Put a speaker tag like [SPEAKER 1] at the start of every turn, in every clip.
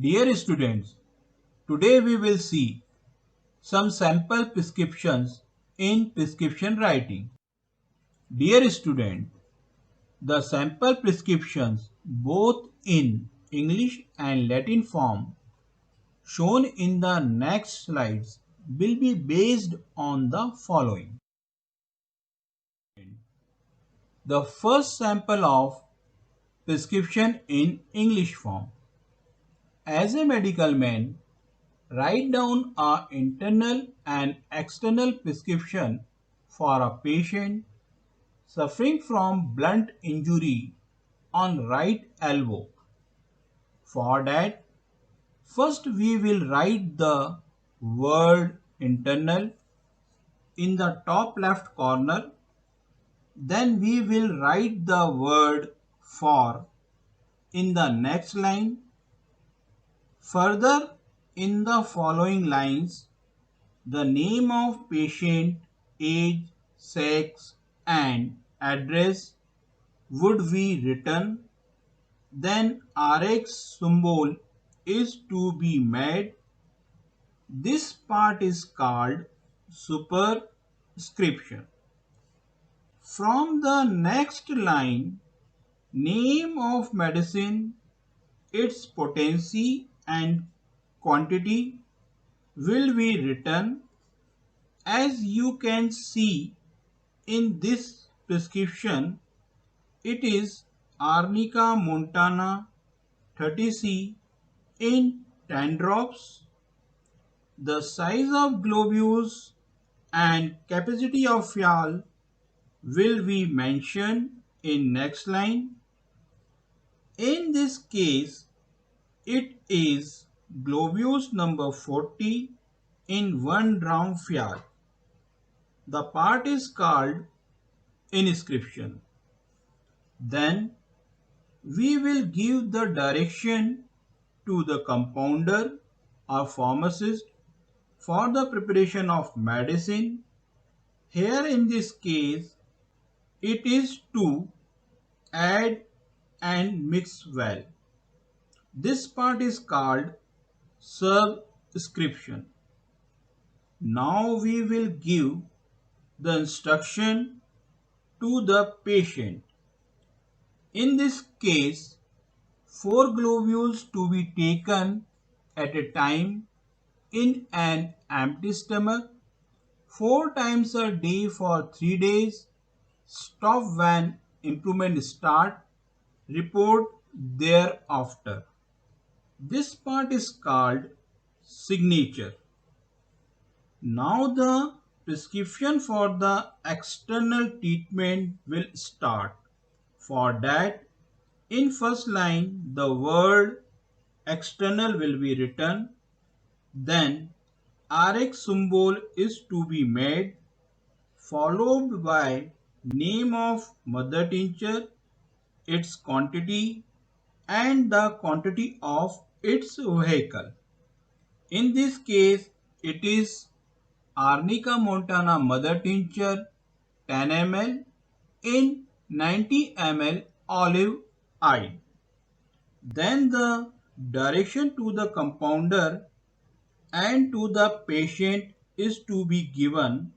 [SPEAKER 1] Dear students, today we will see some sample prescriptions in prescription writing. Dear student, the sample prescriptions both in English and Latin form shown in the next slides will be based on the following. The first sample of prescription in English form. As a medical man, write down a internal and external prescription for a patient suffering from blunt injury on right elbow. For that, first we will write the word internal in the top left corner. Then we will write the word for in the next line. Further, in the following lines, the name of patient, age, sex, and address would be written. Then RX symbol is to be made. This part is called superscription. From the next line, name of medicine, its potency and quantity will be written. As you can see in this prescription, it is Arnica montana 30C in 10 drops. The size of globules and capacity of vial will be mentioned in next line. In this case, it is globules number 40 in 1 dram vial. The part is called inscription. Then we will give the direction to the compounder or pharmacist for the preparation of medicine. Here in this case, it is to add and mix well. This part is called subscription. Now we will give the instruction to the patient. In this case, 4 globules to be taken at a time in an empty stomach 4 times a day for 3 days. Stop when improvement start. Report thereafter. This part is called signature. Now the prescription for the external treatment will start. For that, in first line, the word external will be written. Then RX symbol is to be made, followed by name of mother tincture, its quantity, and the quantity of its vehicle. In this case, it is Arnica montana mother tincture 10 ml in 90 ml olive oil. Then the direction to the compounder and to the patient is to be given.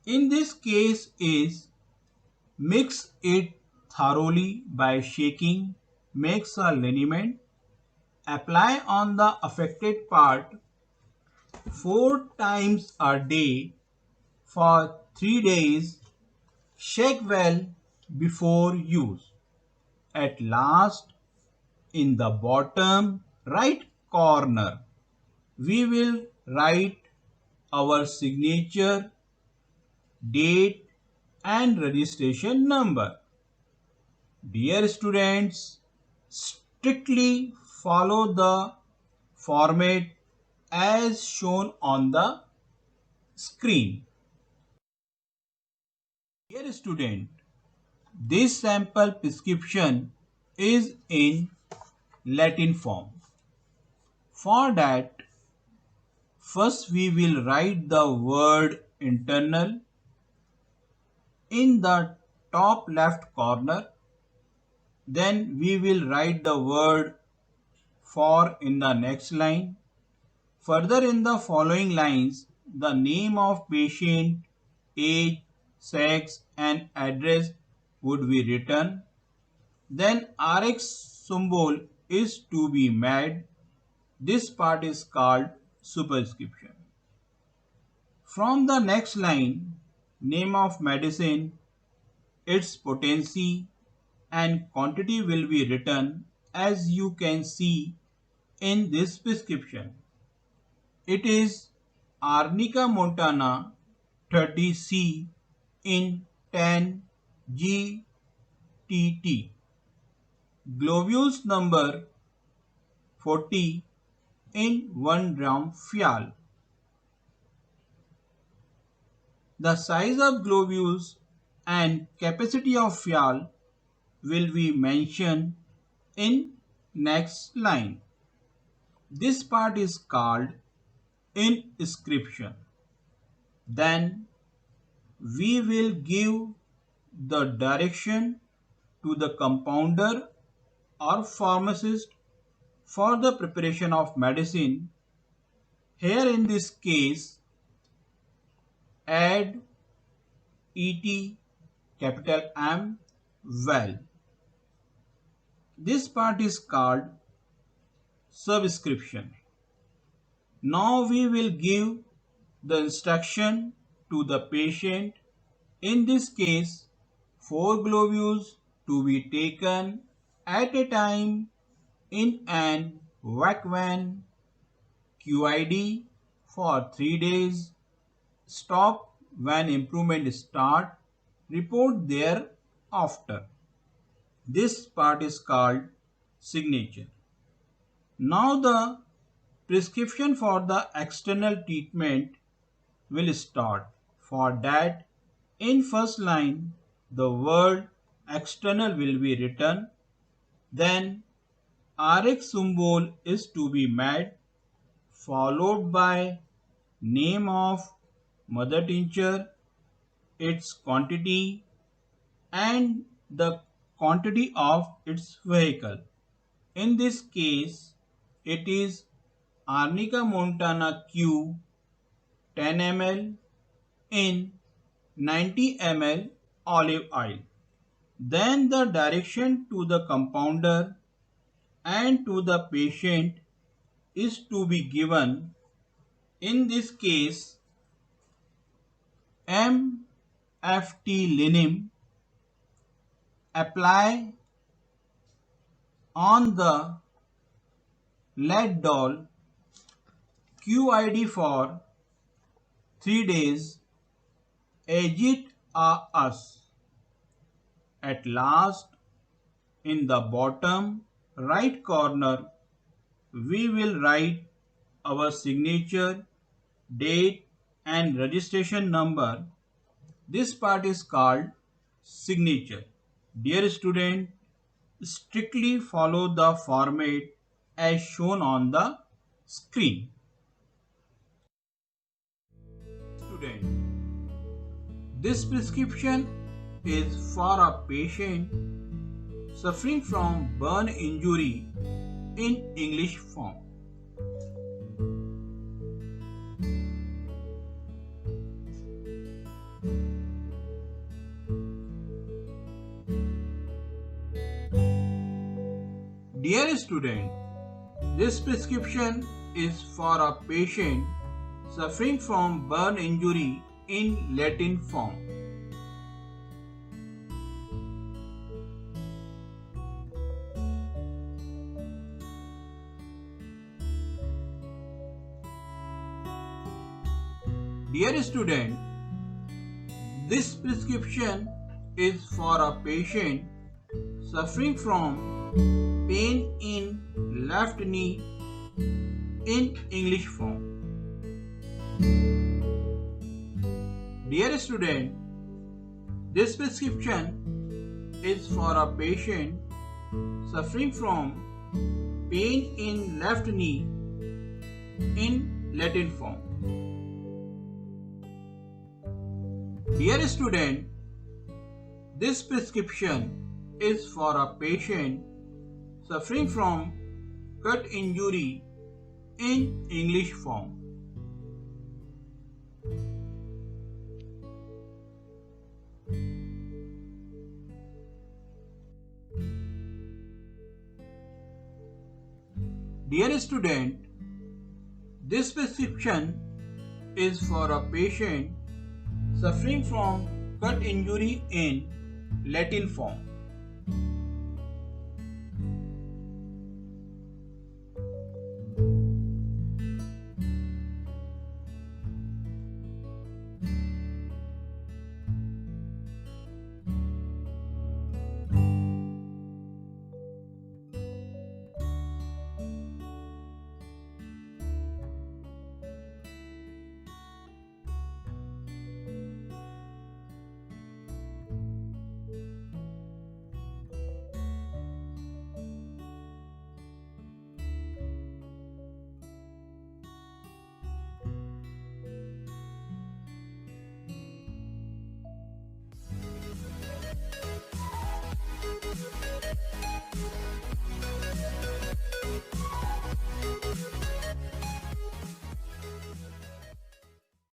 [SPEAKER 1] In this case is mix it thoroughly by shaking, makes a liniment, apply on the affected part 4 times a day for 3 days, shake well before use. At last, in the bottom right corner, we will write our signature, date and registration number. Dear students, strictly follow the format as shown on the screen. Dear student, this sample prescription is in Latin form. For that, first we will write the word internal in the top left corner. Then we will write the word for in the next line. Further in the following lines, the name of patient, age, sex and address would be written. Then RX symbol is to be made. This part is called superscription. From the next line, name of medicine, its potency and quantity will be written as you can see in this prescription. It is Arnica montana 30C in 10 GTT. Globules number 40 in 1 gram fial. The size of globules and capacity of fial will be mentioned in next line. This part is called inscription. Then we will give the direction to the compounder or pharmacist for the preparation of medicine. Here in this case, add ET capital M well. This part is called subscription. Now we will give the instruction to the patient. In this case, 4 globules to be taken at a time in an vacuum QID for 3 days. Stop when improvement start. Report thereafter. This part is called signature. Now the prescription for the external treatment will start. For that, in first line, the word external will be written. Then RX symbol is to be made, followed by name of mother tincture, its quantity and the quantity of its vehicle. In this case, it is Arnica montana Q 10 ml in 90 ml olive oil. Then the direction to the compounder and to the patient is to be given. In this case, MFT linim apply on the lead doll QID for 3 days. Agit us. At last, in the bottom right corner, we will write our signature, date and registration number. This part is called signature. Dear student, strictly follow the format as shown on the screen. Student, this prescription is for a patient suffering from burn injury in English form. Dear student, this prescription is for a patient suffering from burn injury in Latin form. Dear student, this prescription is for a patient suffering from pain in left knee in English form. Dear student, this prescription is for a patient suffering from pain in left knee in Latin form. Dear student, this prescription is for a patient suffering from cut injury in English form. Dear student, this prescription is for a patient suffering from cut injury in Latin form.